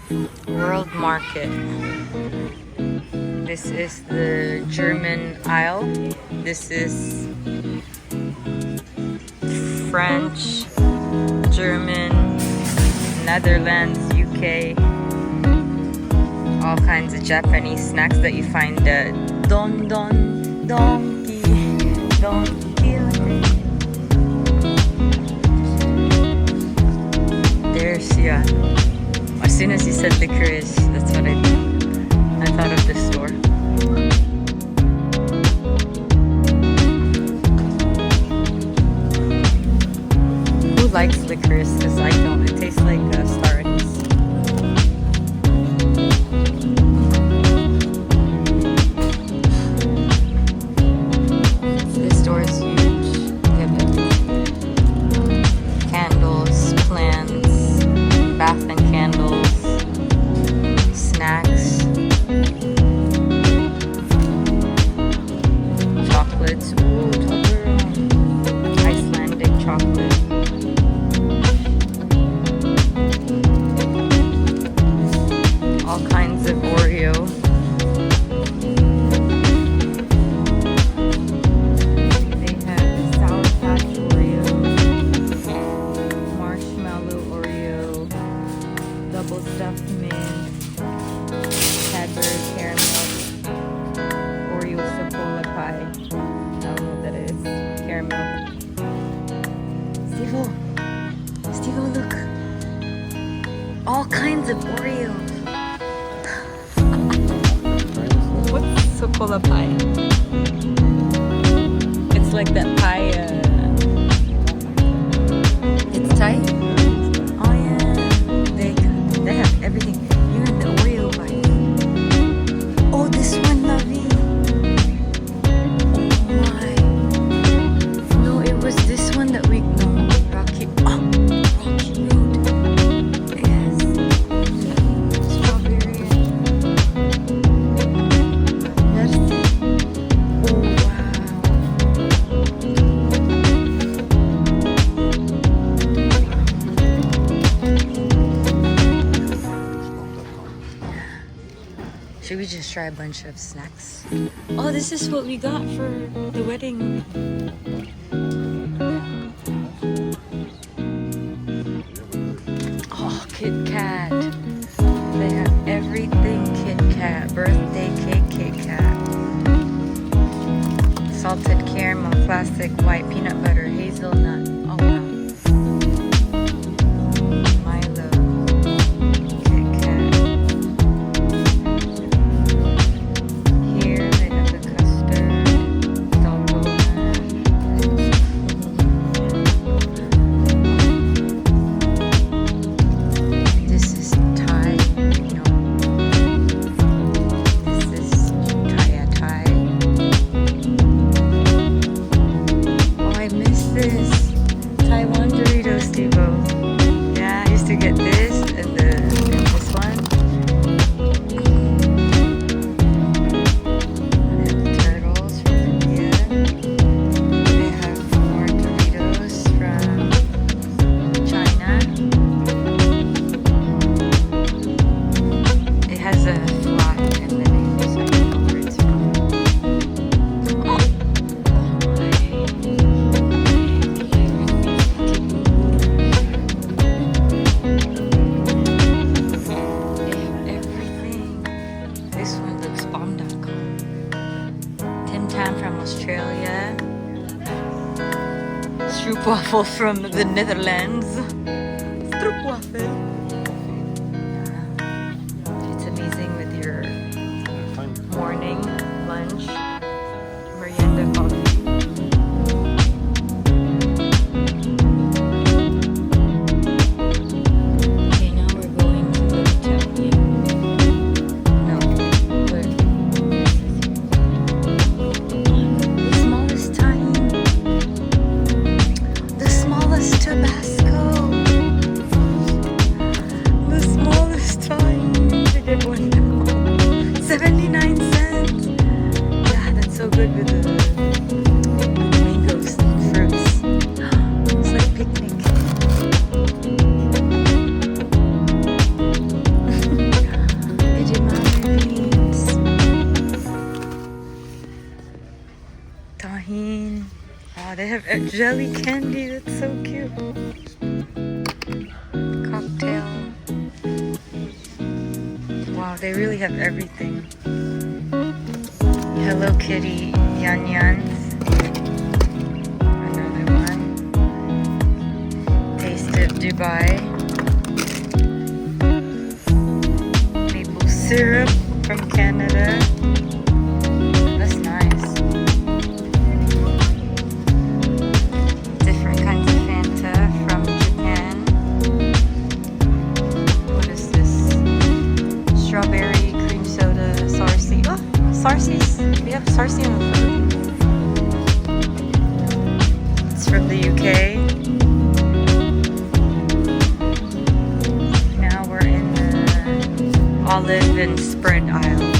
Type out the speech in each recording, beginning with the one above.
WorldMarket. This is the German aisle. This is French, German, Netherlands, UK. All kinds of Japanese snacks that you find at Donkey. There's, yeah. As soon as you said licorice, that's what I thought of this store. Who likes licorice? Because I don't. It tastes like star anise. This store is huge. They have everything. Candles, plants, bath and candles, snacks, chocolates. Ooh, Toblerone. Icelandic chocolate. All kinds of Oreo. They have Sour Patch Oreo, Marshmallow Oreo, Double Stuffed Mint, Cadbury Caramel, Oreo Sapola Pie. I don't know what that is. Caramel. Steve-O, look. All kinds of Oreos. What's Sapola Pie? It's like that pie. It's Thai. Oh yeah, they have everything. Even the Oreo bite. Oh, this one, lovey. Oh my. No, it was this one that we Rocky Road. Yes. Strawberry. Merci. Oh wow. Should we just try a bunch of snacks? Oh, this is what we got for the wedding. Oh, Kit Kat. They have everything Kit Kat. Birthday cake Kit Kat. Salted caramel, classic white peanut butter, hazelnut. Oh wow. Milo. Kit Kat. Here they have the custard, dalgona. This is Thai. No. This is Thai. Oh, I miss this. Taiwan Doritos, Steve-O. Yeah, I used to get this and this one. They have the turtles from India. They have more Doritos from China. It has a flag in the name, so I don't know where it's from. Oh, they have everything. This one looks bomb.com. Tim Tam from Australia. Stroopwafel from the Netherlands. Stroopwafel. It's amazing with your morning, lunch, merienda coffee. Okay, now we're going to the hotel. No, where? The smallest time. The smallest Tabasco. The smallest time to get one now. 79 cents. Yeah, that's so good with the mangoes and fruits. It's like picnic. have jelly candy. That's so cute. Cocktail. Wow, they really have everything. Hello Kitty Yan Yans. Another one. Taste of Dubai. Maple syrup from Canada. That's nice. Different kinds of Fanta from Japan. What is this? Strawberry cream soda, Sarsi. Oh, Sarsi's. We have Sarsi on the food. It's from the UK. Now we're in the olive and spread aisle.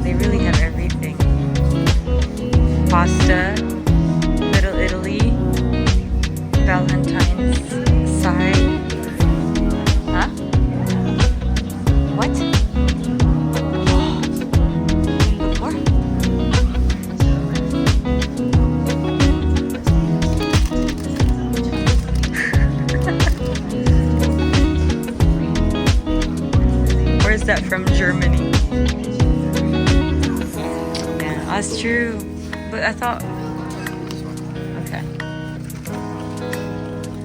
They really have everything. Pasta, Little Italy, Valentine's side. Huh? What? Before? Where is that from? Germany. Yeah, that's true. But I thought. Okay.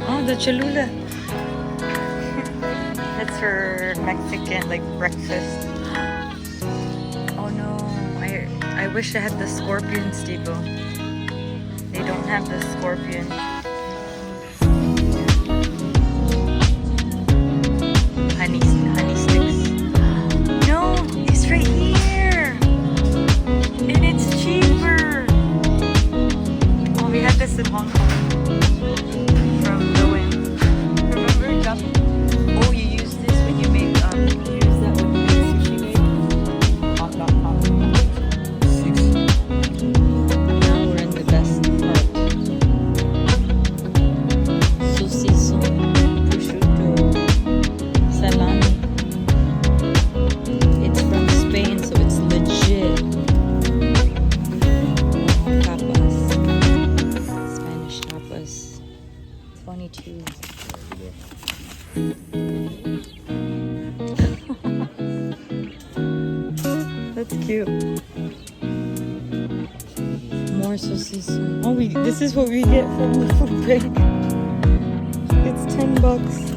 Oh, the Cholula. That's for Mexican, like breakfast. Oh no, I wish I had the scorpion steeple. They don't have the scorpion. Honey sticks. No, it's right here. And it's cheaper. Oh, we had this in Hong Kong. From Lowen. Remember, Jap? Oh, you use this when you make, you use that when you make sushi bake? Hot. 6. Now we're in the best part. Sosiso, prosciutto, salami. It's from Spain, so it's legit. Tapas. Spanish tapas. 22. That's cute. More sosiso. Oh, this is what we get from the food bank. It's $10.